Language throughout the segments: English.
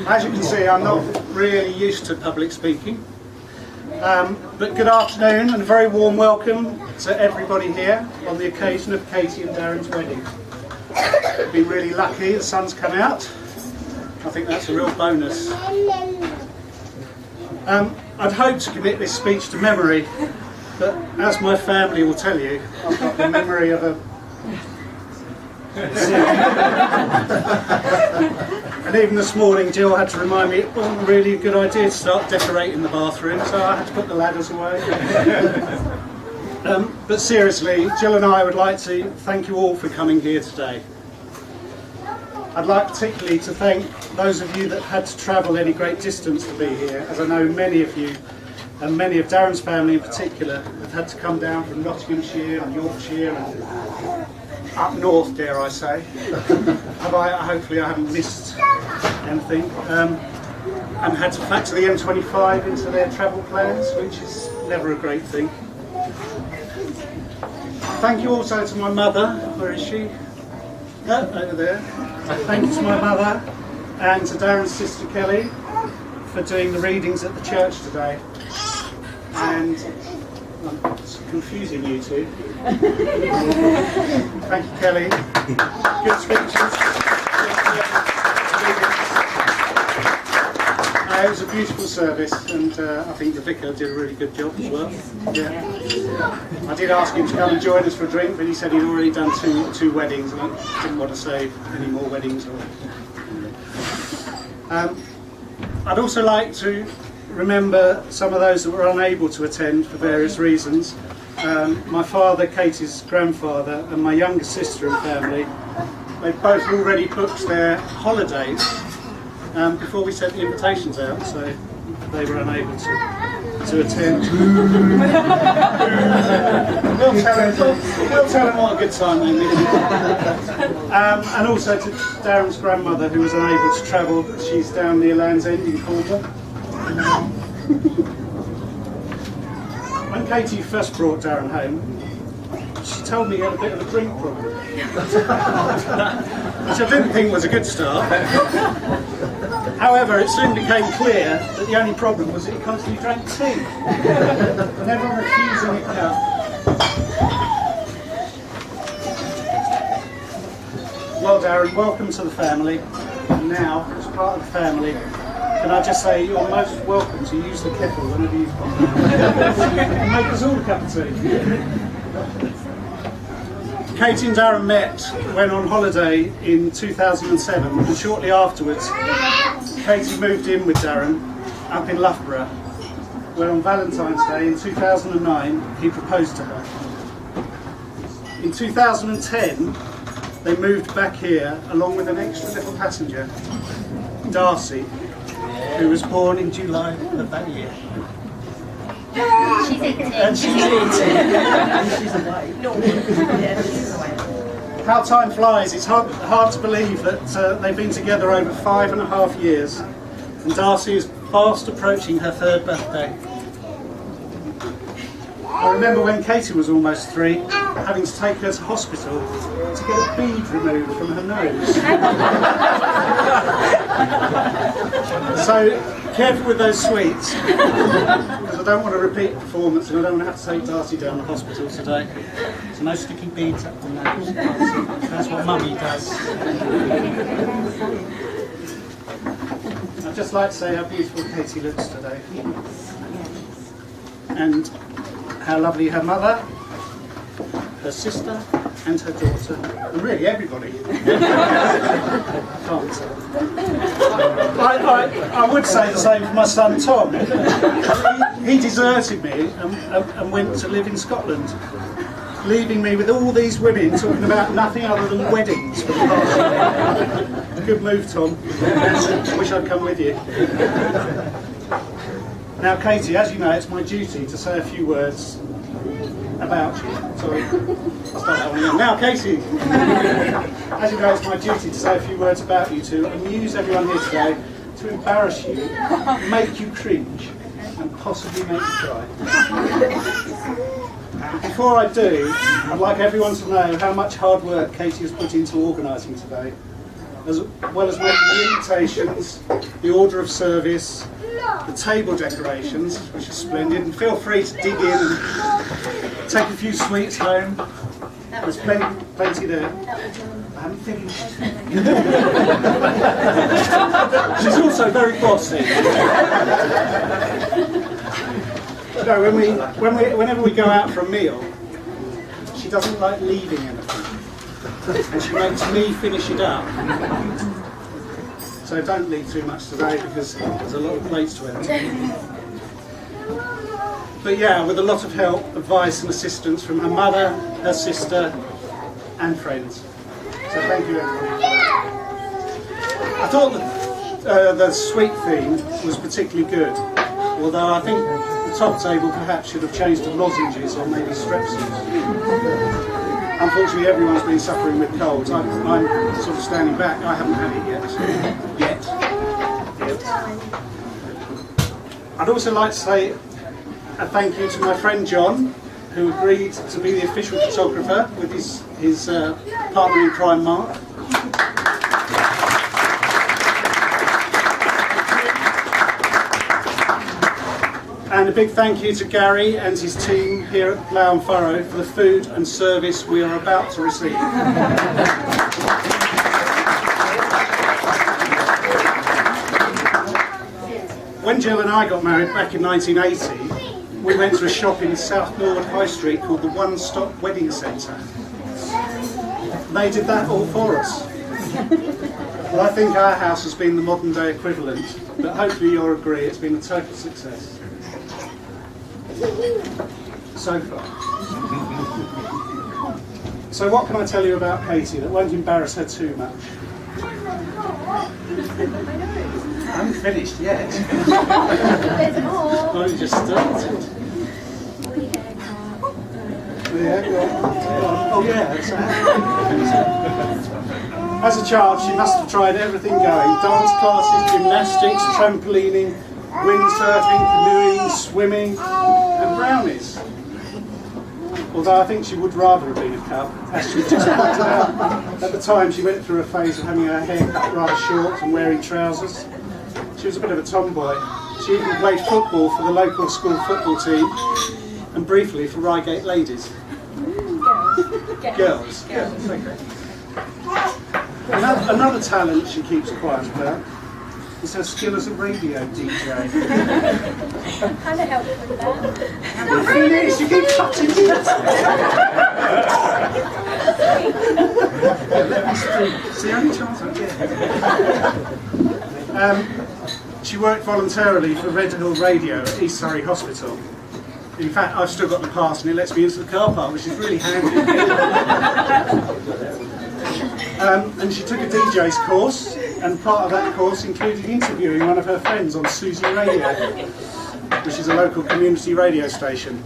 As you can see, I'm not really used to public speaking, but good afternoon and a very warm welcome to everybody here on the occasion of Katie and Darren's wedding. I've been really lucky, the sun's come out. I think that's a real bonus. I'd hoped to commit this speech to memory, but as my family will tell you, I've got the memory of a... And even this morning Jill had to remind me it wasn't really a good idea to start decorating the bathroom, so I had to put the ladders away. But seriously, Jill and I would like to thank you all for coming here today. I'd like particularly to thank those of you that had to travel any great distance to be here, as I know many of you, and many of Darren's family in particular, have had to come down from Nottinghamshire and Yorkshire and up north, dare I say. Hopefully I haven't missed anything. And had to factor the M25 into their travel plans, which is never a great thing. Thank you also to my mother. Where is she? Over there. Thank you to my mother and to Darren's sister Kelly for doing the readings at the church today. And I'm confusing you two. Thank you, Kelly. Good speeches. It was a beautiful service, and I think the vicar did a really good job as well. Yeah. I did ask him to come and join us for a drink, but he said he'd already done two weddings, and I didn't want to say any more weddings. I'd also like to remember some of those that were unable to attend for various reasons. My father, Katie's grandfather, and my younger sister and family, they both already booked their holidays before we sent the invitations out, so they were unable to attend. We'll tell them what a good time they made. And also to Darren's grandmother, who was unable to travel. She's down near Land's End in Cornwall. When Katie first brought Darren home, she told me he had a bit of a drink problem, which I didn't think was a good start. However, it soon became clear that the only problem was that he constantly drank tea, never refusing a cup. Well, Darren, welcome to the family. And now, as part of the family, can I just say you're most welcome to use the kettle whenever you've got and make us all a cup of tea. Katie and Darren met when on holiday in 2007, and shortly afterwards Katie moved in with Darren up in Loughborough, where on Valentine's Day in 2009 he proposed to her. In 2010 they moved back here along with an extra little passenger, Darcy, who was born in July of that year. She's 18. And she's 18. And she's away. No. Yeah, she's away. How time flies. It's hard to believe that they've been together over 5.5 years, and Darcy is fast approaching her 3rd birthday. I remember when Katie was almost 3, having to take her to hospital to get a bead removed from her nose. So careful with those sweets, because I don't want to repeat the performance and I don't want to have to take Darcy down to the hospital today. So no sticking beads up the nose. That's what Mummy does. I'd just like to say how beautiful Katie looks today. And how lovely her mother, her sister, and her daughter, and really everybody. I would say the same for my son Tom. He deserted me and went to live in Scotland, leaving me with all these women talking about nothing other than weddings for the past year. Good move, Tom. Wish I'd come with you. Now, Katie, as you know, it's my duty to say a few words about you. Sorry, I'll start that one again. Now, Katie, as you know, it's my duty to say a few words about you to amuse everyone here today, to embarrass you, make you cringe, and possibly make you cry. But before I do, I'd like everyone to know how much hard work Katie has put into organising today, as well as making the invitations, the order of service, the table decorations, which are splendid, and feel free to dig in and take a few sweets home. There's plenty there. I haven't finished. She's also very bossy. No, whenever we go out for a meal, she doesn't like leaving anything, and she makes me finish it up. So don't leave too much today because there's a lot of plates to empty. But yeah, with a lot of help, advice and assistance from her mother, her sister and friends. So thank you everybody. I thought that the sweet theme was particularly good, although I think the top table perhaps should have changed to lozenges or maybe strepsils. Unfortunately, everyone's been suffering with colds. I'm sort of standing back. I haven't had it yet. I'd also like to say a thank you to my friend John, who agreed to be the official photographer with his partner in crime, Mark. And a big thank you to Gary and his team here at Plough and Furrow for the food and service we are about to receive. When Jill and I got married back in 1980, we went to a shop in South Norwood High Street called the One Stop Wedding Centre. They did that all for us. Well, I think our house has been the modern day equivalent, but hopefully you'll agree it's been a total success. So far. So what can I tell you about Katie that won't embarrass her too much? I haven't finished yet. I've only just started. Yeah, oh yeah, that's As a child, she must have tried everything going. Dance classes, gymnastics, trampolining, windsurfing, canoeing, swimming, and brownies. Although I think she would rather have been a cub, as she just pointed out. At the time, she went through a phase of having her hair cut rather short and wearing trousers. She was a bit of a tomboy. She even played football for the local school football team, and briefly for Reigate Ladies. Girls. Okay. Another talent she keeps quiet about is her skill as a radio DJ. Kind of helped with that. Finish, you keep touching it. Let me speak. It's the only chance I get. She worked voluntarily for Red Hill Radio at East Surrey Hospital. In fact, I've still got the pass and it lets me into the car park, which is really handy. And she took a DJ's course, and part of that course included interviewing one of her friends on Susie Radio, which is a local community radio station.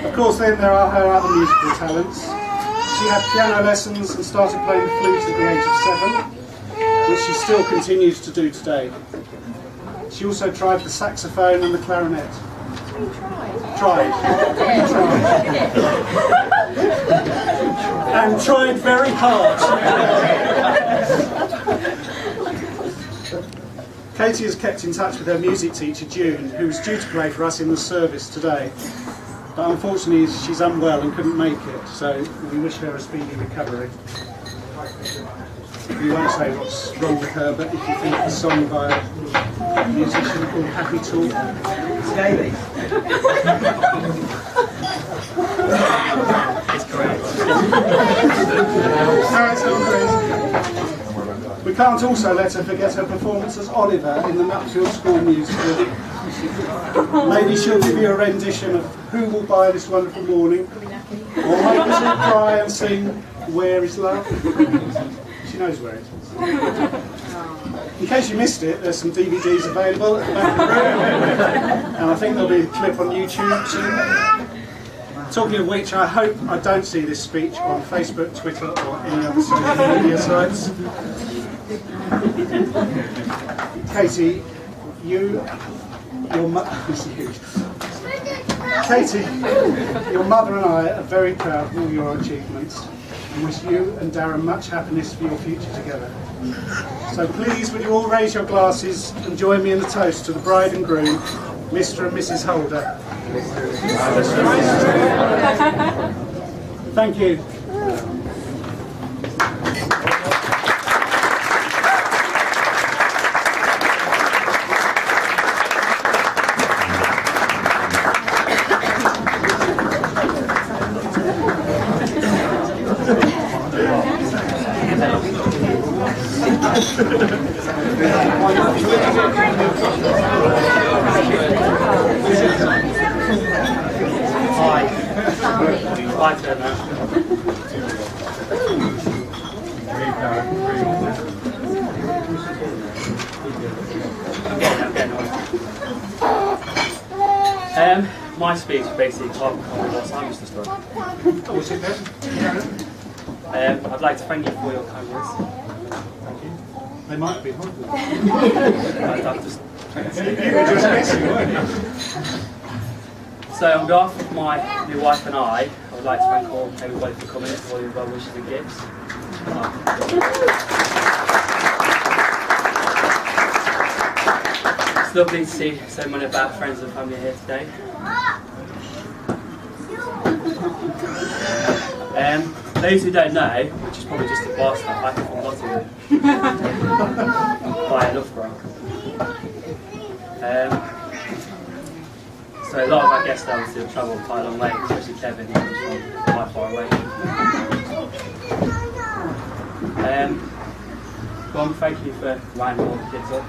Of course, then there are her other musical talents. She had piano lessons and started playing the flute at the age of 7, which she still continues to do today. She also tried the saxophone and the clarinet. Tried. And tried very hard. Katie has kept in touch with her music teacher, June, who was due to play for us in the service today. But unfortunately, she's unwell and couldn't make it, so we wish her a speedy recovery. We won't say what's wrong with her, but if you think the song by a musician called Happy Talk, Scaly. it's correct. No, it's not correct. We can't also let her forget her performance as Oliver in the Nupfield School musical. Maybe she'll give you a rendition of Who Will Buy This Wonderful Morning, or make us all cry and sing Where Is Love? She knows where it is. In case you missed it, there's some DVDs available at the back of the room, and I think there'll be a clip on YouTube soon. Talking of which, I hope I don't see this speech on Facebook, Twitter, or any other social media sites. Katie, your mother. Katie, your mother and I are very proud of all your achievements and wish you and Darren much happiness for your future together. So please, would you all raise your glasses and join me in the toast to the bride and groom, Mr. and Mrs. Holder. Thank you. My speech basically can't cover what Simon's just done. I'd like to thank you for your kind words. Thank you. They might be horrible. So on behalf of my new wife and I would like to thank everybody for coming, for all your well wishes and gifts. It's lovely to see so many of our friends and family here today. Those who don't know, which is probably just a bar stuff, I come from Nottingham. By Loughborough. So a lot of our guests obviously have travelled quite a long way, especially Kevin, who comes from quite far away. One, thank you for winding all the kids up.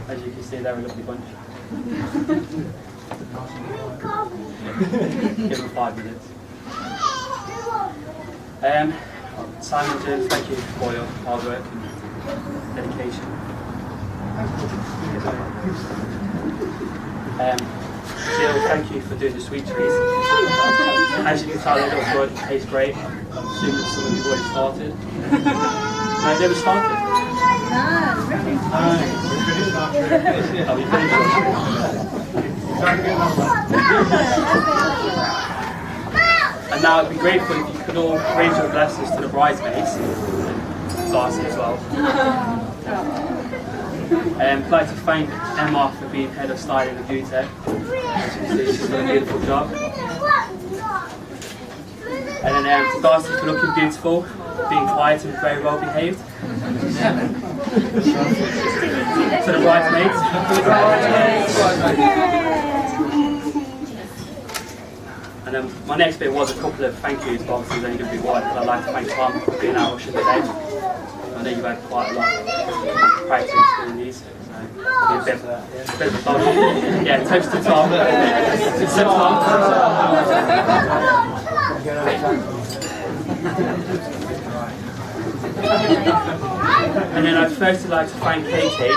As you can see, they're a lovely bunch. Give them 5 minutes. Simon, James, thank you for your hard work and dedication. Jill, thank you for doing the sweet trees. As you can tell, they look good, taste great. I'm assuming some of you have already started. No, they never started. Oh, you finished? And now it'd be grateful if you could all raise your glasses to the bridesmaids, Darcy as well. I'd like to thank Emma for being head of styling and beauty. As you can see, she's done a beautiful job. And then to Darcy for looking beautiful, being quiet and very well behaved. To the bridesmaids. And then my next bit was a couple of thank yous, but obviously it's only going to be one. But I'd like to thank Tom for being our usher today. I know you've had quite a lot of practice doing these. So it'll be a bit of a toast. Yeah, toast to Tom. Toast to Tom. And then I'd firstly like to thank Katie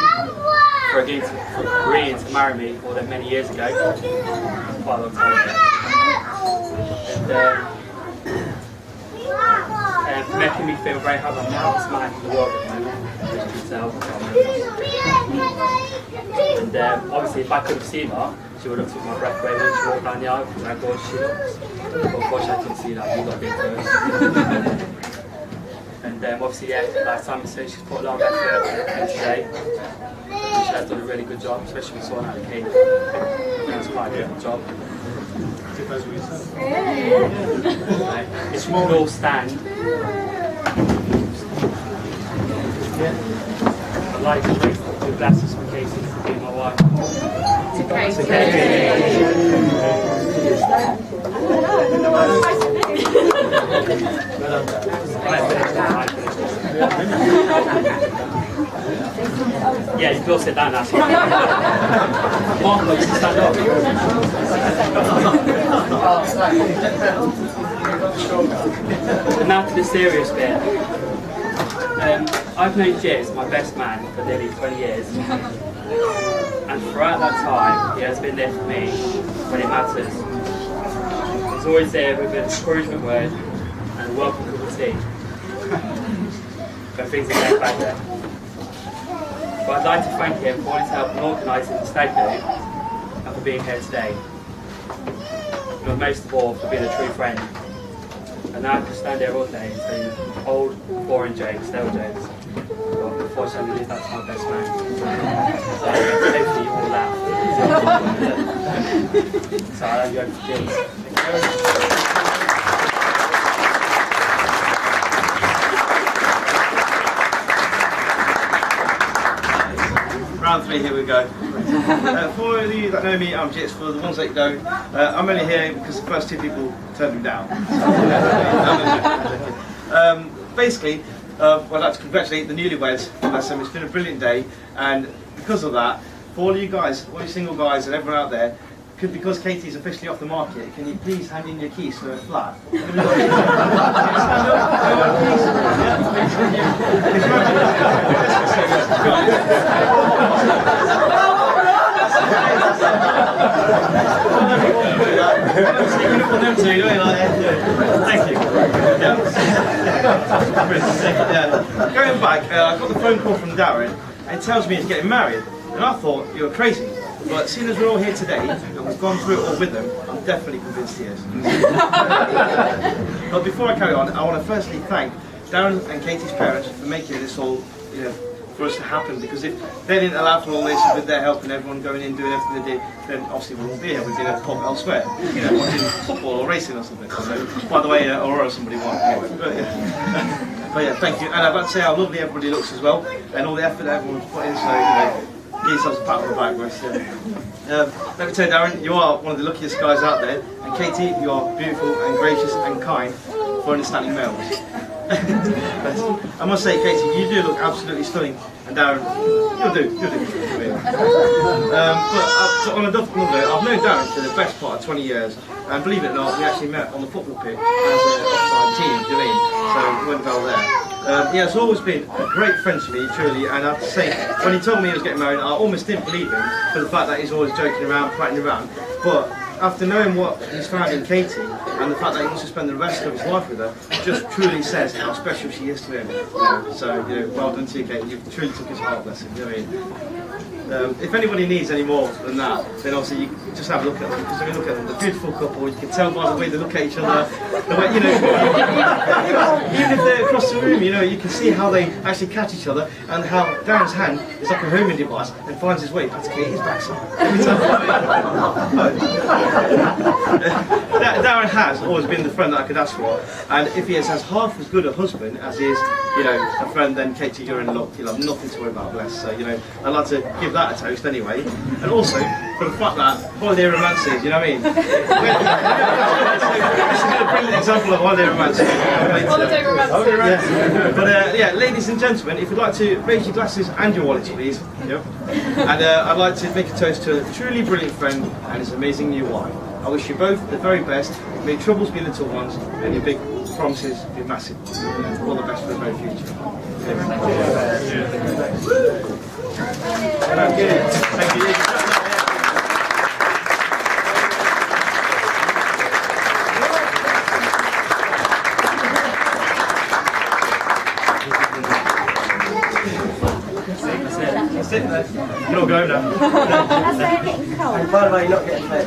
for agreeing to marry me more than many years ago. Quite a long time ago. And for making me feel very happy. I'm the happiest man in the world at the moment, as you can tell. And obviously if I could have seen her, she would have took my breath away when she walked down the aisle because how gorgeous she looks. But unfortunately I couldn't see that, you got to be first. And obviously, yeah, like Simon said, she's put a lot of effort in today. And she has done a really good job, especially with sorting out the cake. That's quite a good job. If we could all stand. I'd like to raise the glasses for Casey for being my wife. It's okay. Yeah, you can all sit down now. Mark, you can stand up. And now to the serious bit. I've known Jez, my best man, for nearly 20 years. And throughout that time, he has been there for me when it matters. He's always there with an encouragement word and a welcome cup of tea. But things are going back there. But I'd like to thank him for all his help in organising the stag do and for being here today. But most of all, for being a true friend. And now I can stand here all day and tell you old, boring jokes, stale jokes. But unfortunately, I believe that's my best man. So hopefully you all laugh. So I'll hand you over to James. Thank you very much. Round 3, here we go. For you that know me, I'm Jits. For the ones that don't, I'm only here because the first 2 people turned me down. Basically, I'd like to congratulate the newlyweds. It's been a brilliant day, and because of that, for all you guys, all you single guys and everyone out there, because Katie's officially off the market, can you please hand in your keys to her flat? Thank you. Going back, I got the phone call from Darren, and it tells me he's getting married, and I thought you were crazy. But seeing as we're all here today, and we've gone through it all with them, I'm definitely convinced he is. But before I carry on, I want to firstly thank Darren and Katie's parents for making this all, for us to happen. Because if they didn't allow for all this, with their help and everyone going in doing everything they did, then obviously we wouldn't be here. We'd be in a pub elsewhere, watching football or racing or something. So, by the way, Aurora somebody won. But yeah, thank you. And I'd like to say how lovely everybody looks as well, and all the effort that everyone's put in. So, give yourselves a pat on the back, boys. Let me tell you, Darren, you are one of the luckiest guys out there, and Katie, you are beautiful and gracious and kind for understanding males. I must say, Katie, you do look absolutely stunning, and Darren, you'll do. But on a different note, I've known Darren for the best part of 20 years, and believe it or not, we actually met on the football pitch as an offside team, so it went well there. He has always been a great friend to me, truly, and I have to say, when he told me he was getting married, I almost didn't believe him for the fact that he's always joking around, prattling around. But after knowing what he's found in Katie, and the fact that he wants to spend the rest of his life with her, it just truly says how special she is to him. So, well done to you, Katie. You truly took his heart, bless him. If anybody needs any more than that, then obviously you just have a look at them. Because when you look at them, the beautiful couple, you can tell by the way they look at each other. The way, even if they're across the room, you can see how they actually catch each other, and how Darren's hand is like a homing device and finds his way past Katie's backside. Every time. Darren has always been the friend that I could ask for, and if he is as half as good a husband as he is, a friend, then Katie, you're in luck. You'll have nothing to worry about, bless. So, I'd like to give that a toast anyway, and also for the fact that holiday romances, you know what I mean? This is a brilliant example of holiday romances. Holiday romance. But ladies and gentlemen, if you'd like to raise your glasses and your wallets, please. And I'd like to make a toast to a truly brilliant friend and his amazing new wife. I wish you both the very best. May your troubles be little ones and your big promises be massive. All the best for the very future. Thank you. Thank you. That's it. You can all go now. That's getting cold. By the way, you're not getting fed.